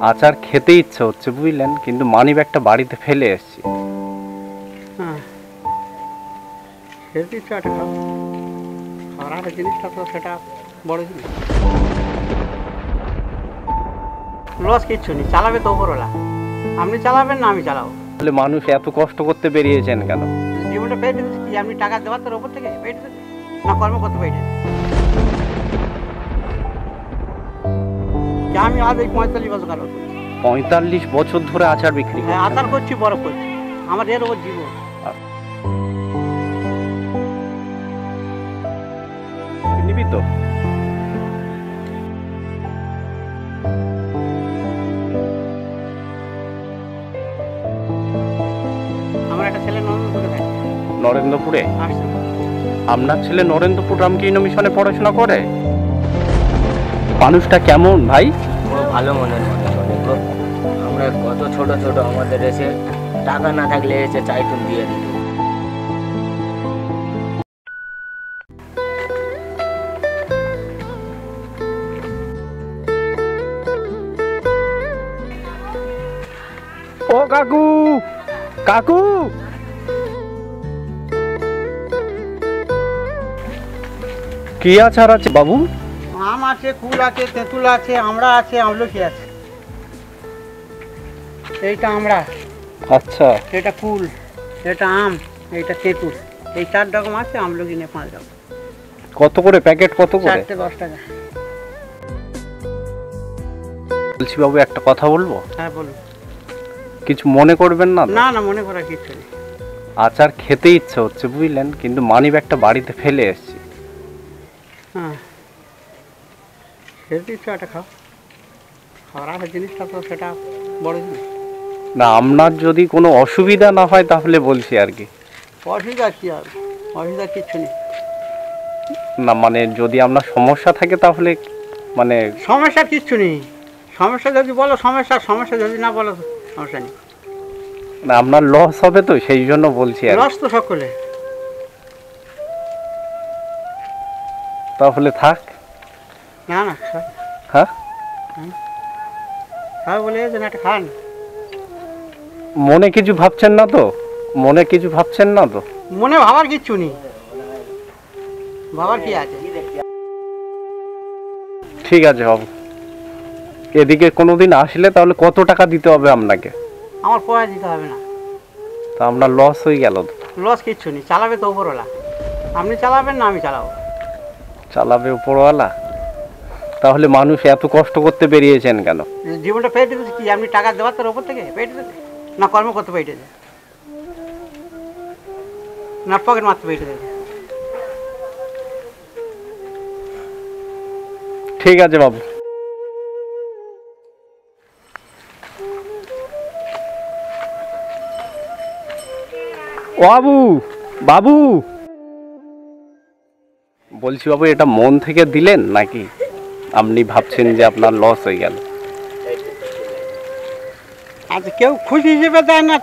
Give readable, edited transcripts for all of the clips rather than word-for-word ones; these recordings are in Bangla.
আচার খেতে ইচ্ছে হচ্ছে বুঝলেন, কিন্তু মানি ব্যাগটা বাড়িতে ফেলে এসেছি। হ্যাঁ, খেতে ইচ্ছে একটা খাও, খাওয়ার জিনিসটা তো সেটা বড় জিনিস। লস কিচ্ছু নেই, চালাবে তো ওপরওয়ালা। আপনি চালাবেন না আমি চালাবো। তাহলে মানুষ এত কষ্ট করতে বেরিয়েছেন কেন? জীবনটা পেয়ে দিতেছে কি আপনি টাকা দেওয়ার তোর ওপর থেকে পেয়ে দিতেছে না, কর্ম করতে পেয়ে আমি আজ এই 45 বছর কাল 45 বছর ধরে আচার বিক্রি হ্যাঁ, করছেন? আচার করছি, বরফ করছি, আমার এর ওপর জীবন। নিবি তো? আমার একটা ছেলে নরেন্দ্রপুরে থাকে। নরেন্দ্রপুরে? আসছে। আপনার ছেলে নরেন্দ্রপুর রামকৃষ্ণ মিশনে পড়াশোনা করে? মানুষটা কেমন ভাই? ও ভালো মনের মানুষ অনেক গো। আমরা কত ছোট ছোট আমাদের এসে টাকা না থাকলে এসে চাইতুন দিয়ে দিত। ও কাকু, কাকু, কি আচার আছে বাবু? আম আছে, কুল আছে, তেঁতুল আছে, আমড়া আছে, আমলকি আছে। এইটা আমড়া, আচ্ছা, এটা কুল, এটা আম, এইটা তেঁতুল। এই 4 রকম আছে, আমলকি নিয়ে 5 রকম। কত করে প্যাকেট? কত করে? 4টে 10 টাকা। বলছি বাবু, একটা কথা বলবো? হ্যাঁ বলুন। কিছু মনে করবেন না তো? না না, মনে করা কিছু নেই। আচার খেতে ইচ্ছে হচ্ছে বুঝলেন, কিন্তু মানি ব্যাগটা বাড়িতে ফেলে এসেছি। হ্যাঁ, খেতে ইচ্ছে একটা খাও, খাওয়ার জিনিসটা তো সেটা বড় জিনিস। না, আপনার যদি কোনো অসুবিধা না হয় তাহলে বলছি আর কি। অসুবিধা কী হবে? অসুবিধা কিচ্ছু নেই। না মানে যদি আপনার সমস্যা থাকে তাহলে মানে সমস্যা কিচ্ছু নেই। সমস্যা যদি বলো সমস্যা, সমস্যা যদি না বলো সমস্যা নেই। না, আপনার লস হবে তো সেই জন্য বলছি আর কি। লস তো সকলে। তাহলে থাক। না না, হ্যাঁ, খাও বলে যেন একটা খান। মনে কিছু ভাবছেন না তো? মনে কিছু ভাবছেন না তো? মনে ভাবার কিচ্ছু নেই, ভাবার কি আছে? ঠিক আছে বাবু, এদিকে কোনোদিন আসলে তাহলে কত টাকা দিতে হবে আপনাকে? আমার পয়সা দিতে হবে না। তা আপনার লস হয়ে গেল তো? লস কিচ্ছু নেই, চালাবে তো ওপরওয়ালা। আপনি চালাবেন না আমি চালাবো। চালাবে উপরওয়ালা? তাহলে মানুষ এত কষ্ট করতে বেরিয়েছেন কেন? জীবনটা পেয়ে দিতেছে কি আপনি টাকা দেওয়ার তোর ওপর থেকে পেয়ে দিতেছে না, কর্ম করতে পেয়ে দিতেছে না, পকেট মারতে পেয়ে দিতেছে। ঠিক আছে বাবু। ও বাবু, বাবু, বলছি বাবু, এটা মন থেকে দিলেন নাকি আপনি ভাবছেন যে আপনার লস হয়ে গেল? আচ্ছা, কেউ খুশি হিসেবে দেয় না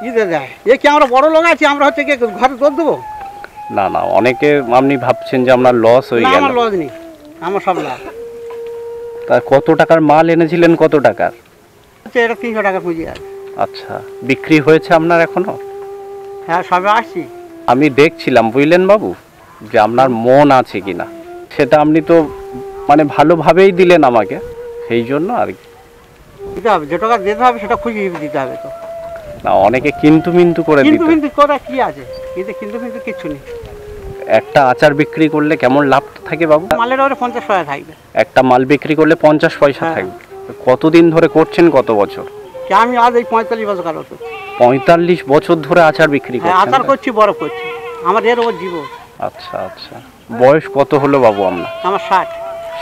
ইতে দেয়। এ কি আমরা বড় লোক আছি, আমরা হচ্ছে কি ঘরে দোষ দেবো? না না, অনেকে আপনি ভাবছেন যে আপনার লস হয়ে না, গেল। আমার লস নেই, আমার সব লাভ। তা কত টাকার মাল এনেছিলেন? কত টাকার? আচ্ছা, এটা 300 টাকা পুঁজি আছে। আচ্ছা, বিক্রি হয়েছে আপনার এখনো? হ্যাঁ, সবে আসছি। আমি দেখছিলাম বুঝলেন বাবু, যে আপনার মন আছে কিনা। সেটা আপনি তো মানে ভালোভাবেই দিলেন আমাকে, সেই জন্য আর কি। দিতে হবে, যে টাকা দিতে হবে সেটা খুশি হিসেবে দিতে হবে তো। না, অনেকে কিন্তু মিন্তু করে কিন্তু দিতে। কিন্তু করা কি আছে? কিন্তু কিচ্ছু নেই। একটা আচার বিক্রি করলে কেমন লাভ থাকে বাবু? মালের ওরে 50 পয়সা থাকবে। একটা মাল বিক্রি করলে 50 পয়সা হ্যাঁ। থাকবে। কতদিন ধরে করছেন? কত বছর? কি আমি আজ এই 45 বছর কাল 45 বছর ধরে আচার বিক্রি হ্যাঁ, করছেন? আচার করছি, বরফ করছি, আমার এর ওপর জীবন। আচ্ছা আচ্ছা, বয়স কত হলো বাবু আপনার? আমার 60।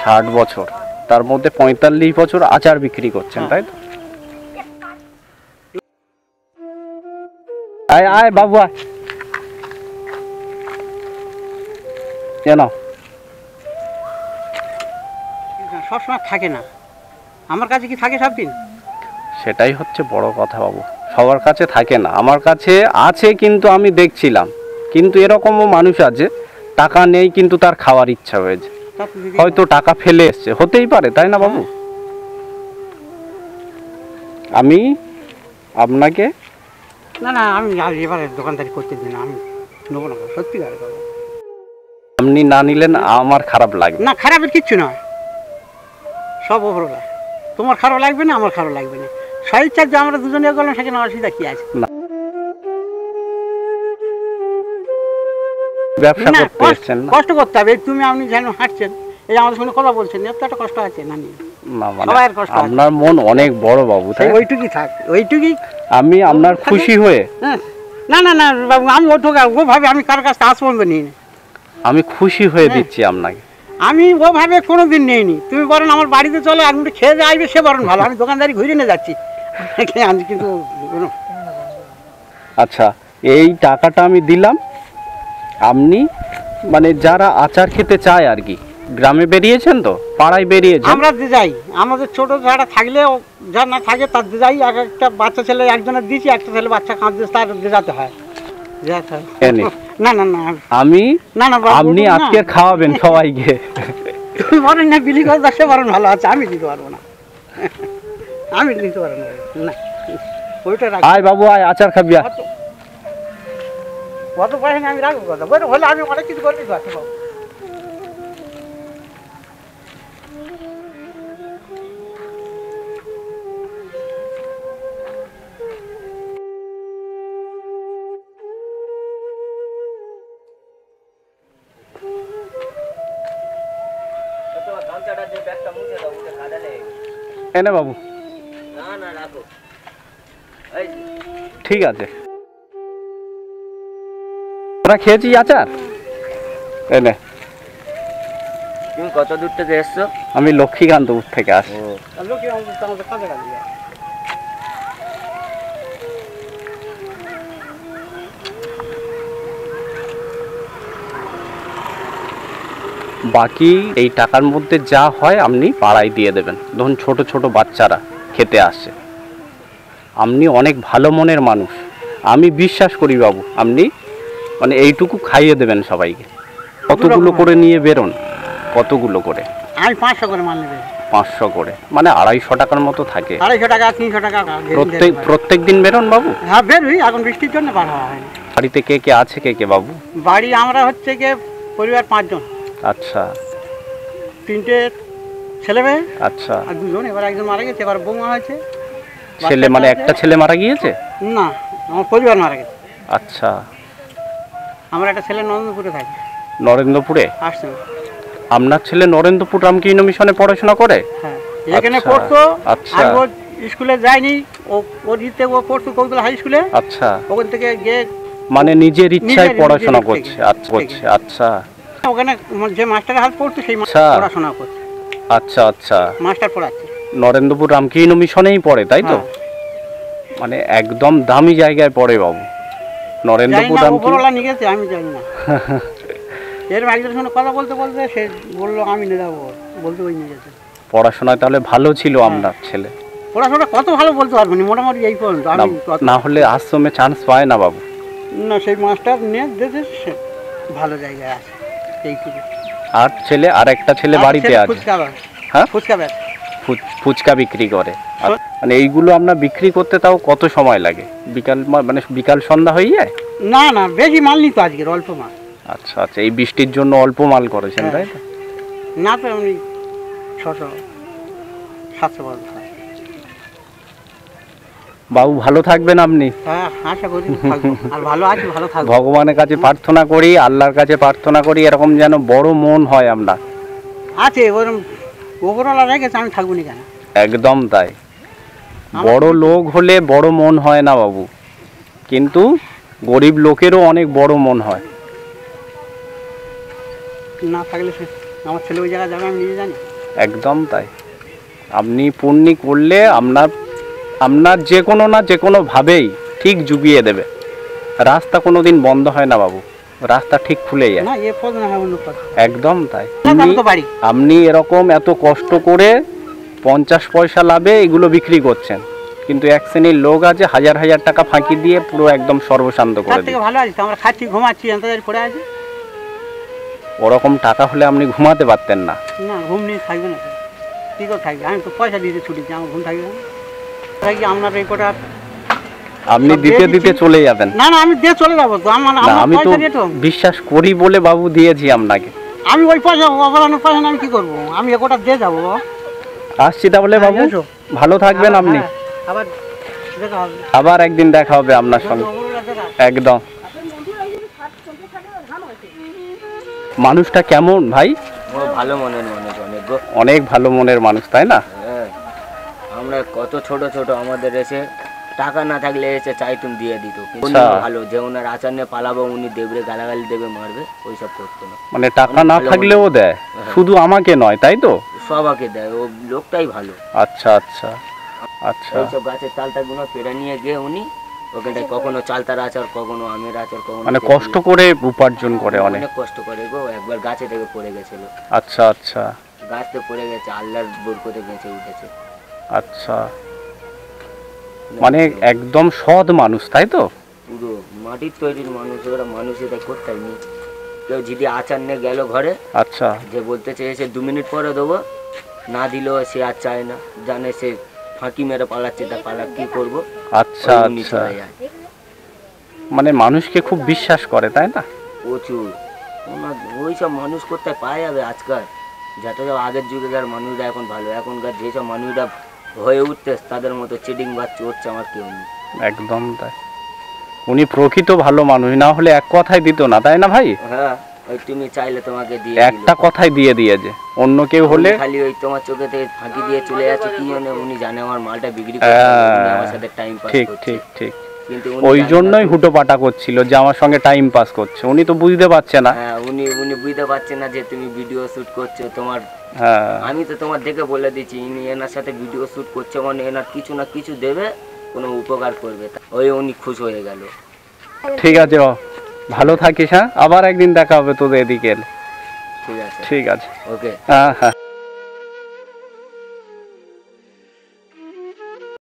60 বছর, তার মধ্যে 45 বছর আচার বিক্রি করছেন, তাই তো? আয় আয় বাবু, আয় কেন? সবসময় থাকে না, আমার কাছে কি থাকে সব দিন? সেটাই হচ্ছে বড় কথা বাবু, সবার কাছে থাকে না। আমার কাছে আছে, কিন্তু আমি দেখছিলাম, কিন্তু এরকমও মানুষ আছে টাকা নেই কিন্তু তার খাওয়ার ইচ্ছা হয়েছে, হয়তো টাকা ফেলে এসছে, হতেই পারে, তাই না বাবু? আমি আপনাকে না না, আমি আর এবারে দোকানদারি করতে দিই না, আমি নেবো না, সত্যি করে বাবা। আপনি না নিলেন আমার খারাপ লাগবে। না, খারাপের কিচ্ছু নয়, সব ওপরওয়ালা। তোমার খারাপ লাগবে না, আমার খারাপ লাগবে না, স্বেচ্ছার যে আমরা দুজনে করলাম সেখানে অসুবিধা কি আছে? ব্যবসা না, করতে এসছেন না? কষ্ট করতে হবে। এই তুমি আপনি যেন হাঁটছেন, এই আমাদের সঙ্গে কথা বলছেন, এত একটা কষ্ট আছে না? নি না মানে সবাইয়ের কষ্ট আছে। আপনার মন অনেক বড় বাবু, তাই সেই ওইটুকুই থাক, ওইটুকুই। আমি আপনার খুশি হয়ে, হ্যাঁ, না না না বাবু, আমি ওভাবে আমি কার কাছ থেকে আজ পর্যন্ত নিই না। আমি খুশি হয়ে দিচ্ছি আপনাকে। আমি ওভাবে কোনো দিন নেইনি। তুমি বলেন আমার বাড়িতে চলো, আমি একটু খেয়ে দিয়ে আসবে, সে বলেন ভালো, আমি দোকানদারি ঘুরে নিয়ে যাচ্ছি আমি কিন্তু আচ্ছা, এই টাকাটা আমি দিলাম, আপনি মানে যারা আচার খেতে চায় আর কি, গ্রামে বেরিয়েছেন তো, পাড়ায় বেরিয়েছেন, আমরা যে যাই, আমাদের ছোট যারা থাকলে যা না থাকে তার যে যাই, এক একটা বাচ্চা ছেলে একজনের দিয়েছি, একটা ছেলে বাচ্চা কাঁদছে, তার যেতে হয়। এনে না না না আমি না না বাবু, আপনি না। আজকে খাওয়াবেন সবাইকে। তুমি বলেন না বিলি করে দশটা বরং ভালো আছে, আমি দিতে পারবো না, আমি দিতে পারবো না, না ওইটা রাখ। আয় বাবু আয়, আচার খাবি আয়। কত পয়সা নিয়ে আমি রাখবো কথা বলে, হলে আমি অনেক কিছু করে দিতে পারছি বাবু। তোমার গামছাটা যে ব্যাগটা মুছে দাও, মুছে কাদা লেগে গেছে। এনে বাবু, না না রাখো, এই যে। ঠিক আছে। তোরা খেয়েছি আচার? এনে তুমি কত দূর থেকে এসছো? আমি লক্ষ্মীকান্তপুর থেকে আসি। আর লোকে আমাদের কাজে কাজে যায়। বাকি এই টাকার মধ্যে যা হয় আপনি পাড়ায় দিয়ে দেবেন। ধরুন ছোট ছোট বাচ্চারা খেতে আসছে, আপনি অনেক ভালো মনের মানুষ, আমি বিশ্বাস করি বাবু, আপনি মানে এইটুকু খাইয়ে দেবেন সবাইকে। কতগুলো করে নিয়ে বেরোন? কতগুলো করে? আমি 500 করে মাল নেবে, 500 করে, মানে 250 টাকার মতো থাকে। 250 টাকা 300 টাকা প্রত্যেক দিন বেরোন বাবু? হ্যাঁ বেরোই, এখন বৃষ্টির জন্য বার হওয়া হয়নি। বাড়িতে কে কে আছে, কে কে বাবু? বাড়ি আমরা হচ্ছে গিয়ে পরিবার 5 জন, আচ্ছা 3টে ছেলে মেয়ে আচ্ছা। আর 2 জন। এবার একজন মারা গেছে, এবার বৌমা হয়েছে। ছেলে মানে একটা ছেলে মারা গিয়েছে? না, আমার পরিবার মারা গেছে। আচ্ছা, আমার একটা ছেলে নন্দপুরে থাকে, নরেন্দ্রপুরে? আসছে না। আপনার ছেলে নরেন্দ্রপুর রামকৃষ্ণ মিশনে পড়াশোনা করে? হ্যাঁ, এখানে আচ্ছা, পড়তো। আচ্ছা। আমি ওর স্কুলে যাইনি, ওর ইতে ও পড়তো কৌতলা হাই স্কুলে। আচ্ছা, ওখান থেকে গিয়ে মানে নিজের ইচ্ছায় নিজের পড়াশোনা ইচ্ছে করছে? থেকে, আচ্ছা করছে, আচ্ছা ওখানে যে মাস্টারের হাত পড়তো সেই আচ্ছা। পড়াশোনা করছে, আচ্ছা আচ্ছা। মাস্টার পড়াচ্ছে। নরেন্দ্রপুর রামকৃষ্ণ মিশনেই পড়ে তাই তো? হ্যাঁ। মানে একদম দামি জায়গায় পড়ে বাবু, জানি নরেন্দ্রপুর না, রামকৃষ্ণ। উপরওয়ালা নিয়ে গেছে, আমি জানি না। এরকম একজনের সঙ্গে কথা বলতে বলতে সে বললো আমি নিয়ে যাবো, বলতে ওই নিয়ে গেছে। পড়াশোনায় তাহলে ভালো ছিল আপনার ছেলে? পড়াশোনা কত ভালো বলতে পারবো না, মোটামুটি এই পর্যন্ত। আমি না হলে আশ্রমে চান্স পায় না বাবু? না, সেই মাস্টার নিয়ে দিয়েছে, সে ভালো জায়গায় আছে এইটুকু। আর ছেলে, আর একটা ছেলে বাড়িতে আছে? ফুচকা হ্যাঁ, ফুচকা ব্যাগ, ফুচকা বিক্রি করে। আর মানে এইগুলো আপনার বিক্রি করতে তাও কত সময় লাগে? বিকাল মানে বিকাল সন্ধ্যা হয়ে যায়? না না, বেশি মাল নিত আজকের, অল্প মাল। আচ্ছা আচ্ছা, এই বৃষ্টির জন্য অল্প মাল করেছেন তাই তো? না তো আমি 600-700 বড়। বাবু ভালো থাকবেন আপনি। হ্যাঁ, আশা করি থাকবো। আর ভালো আছি, ভালো থাকবো। ভগবানের কাছে প্রার্থনা করি, আল্লাহর কাছে প্রার্থনা করি, এরকম যেন বড় মন হয় আপনার। আছে ওরকম ওপরওয়ালা রেখেছে, আমি থাকবো না কেন? একদম তাই। বড় লোক হলে বড় মন হয় না বাবু, কিন্তু গরিব লোকেরও অনেক বড় মন হয়। না থাকলে সে আমার ছেলে ওই জায়গায় যাবে, আমি নিজে জানি। একদম তাই। আপনি পুণ্যি করলে আপনার যে কোনো না যে কোনোভাবেই ঠিক জুগিয়ে দেবে। রাস্তা কোনো দিন বন্ধ হয় না বাবু, রাস্তা ঠিক খুলে যায়। না, এ পদ না হয় অন্য পদ। একদম তাই। তো বাড়ি আপনি এরকম এত কষ্ট করে 50 পয়সা লাভে এগুলো বিক্রি করছেন, কিন্তু এক শ্রেণীর লোক আছে হাজার হাজার টাকা ফাঁকি দিয়ে পুরো একদম সর্বশান্ত করে তার দিচ্ছে। থেকে ভালো আছি তো, আমরা খাচ্ছি, ঘুমাচ্ছি, এতদের পড়ে আছি। ওরকম টাকা হলে আপনি ঘুমাতে পারতেন না। না, ঘুম নিয়ে থাকবে না, কী করে থাকবে? আমি তো পয়সা দিতে ছুটিছি, আমার ঘুম থাকবে না। তাই কি আপনার এই কটা আপনি সব দিতে দিয়ে দিতে দিচ্ছি। চলে যাবেন। না না আমি দিয়ে চলে যাবো তো আমার না আমার আমি তো পয়সা দিয়ে তো বিশ্বাস করি বলে বাবু দিয়েছি আপনাকে। আমি ওই পয়সা অবদানের পয়সা নিয়ে আমি কি করবো? আমি এ কটা দিয়ে যাবো বাবা। আসছি তাহলে বাবু, এসো। ভালো থাকবেন আবার- আপনি। হ্যাঁ, আবার দেখা হবে। আবার একদিন দেখা হবে আপনার সঙ্গে, একদম। মানুষটা কেমন ভাই? ও ভালো মনের মানুষ অনেক গো। অনেক ভালো মনের মানুষ, তাই না? হ্যাঁ, আমরা কত ছোট ছোট আমাদের এসে টাকা না থাকলে এসে চাই তুমি দিয়ে দিত। উনি আচ্ছা। ভালো, যে ওনার আচার নিয়ে পালাবো উনি দেবরে গালাগালি দেবে মারবে, ওইসব করতো না। মানে টাকা অনেক না ভালো থাকলেও মানুষ। দেয়, হ্যাঁ। শুধু আমাকে নয়, তাই তো? সবাকে দেয়, ও লোকটাই ভালো। আচ্ছা আচ্ছা আচ্ছা। ওইসব গাছের চালতাগুলো পেরে নিয়ে গিয়ে উনি ওখানটায় কখনো চালতার আচার, কখনো আমের আচার, কখনো মানে তেঁতুল। কষ্ট করে উপার্জন করে অনেক। অনেক কষ্ট করে গো। একবার গাছে থেকে পড়ে গেছিল, আচ্ছা আচ্ছা গাছতে পড়ে গেছে, আল্লাহর বরকতে বেঁচে উঠেছে। আচ্ছা। মানে একদম সৎ মানুষ, তাই তো? পুরো মাটির তৈরির মানুষ, ওরা মানুষ এটা করতেই নি। কেউ যদি আচার নিয়ে গেল ঘরে, আচ্ছা যে বলতে চেয়েছে 2 মিনিট পরে দেবো, না দিলেও সে আর চায় না, জানে সে ফাঁকি মেরে পালাচ্ছে, তা পালা কি করবো, আচ্ছা ওই উনি আচ্ছা। চলে যায়। মানে মানুষকে খুব বিশ্বাস করে, তাই না? প্রচুর। ওইসব মানুষ কোথায় পাওয়া যাবে আজকাল? যত সব আগের যুগের মানুষরা এখন ভালো, এখনকার যেসব মানুষরা হয়ে উঠতে তাদের মতো চিডিং বা চড়ছে আমার কেউ নেই। একদম তাই। উনি প্রকৃত ভালো মানুষ, না হলে এক কথাই দিত না, তাই না ভাই? হ্যাঁ, ওই তুমি চাইলে তোমাকে দিয়ে একটা দিল। কথাই দিয়ে দিয়েছে, অন্য কেউ হলে উনি খালি ওই তোমার চোখে থেকে ফাঁকি দিয়ে চলে যাচ্ছে, কি জানে উনি জানে আমার মালটা বিক্রি করতে হ্যাঁ, হবে, উনি আমার সাথে টাইম পাস ঠিক করছে। ঠিক ঠিক। কিন্তু উনি ওই জানে না জন্যই তো- হুটোপাটা করছিল যে আমার সঙ্গে টাইম পাস করছে, উনি তো বুঝতে পারছে না। হ্যাঁ, উনি উনি বুঝতে পারছেন না যে তুমি ভিডিও শুট করছো তোমার। হ্যাঁ আমি তো তোমার দেখে বলে দিচ্ছি, ইনি এনার সাথে ভিডিও শুট করছে মানে এনার কিছু না কিছু দেবে, কোনো উপকার করবে, ওই উনি খুশ হয়ে গেল। ঠিক আছে, ভালো থাকিস। হ্যাঁ, আবার একদিন দেখা হবে তোদের এদিকে এলে। ঠিক আছে, ঠিক আছে। ওকে। হ্যাঁ হ্যাঁ।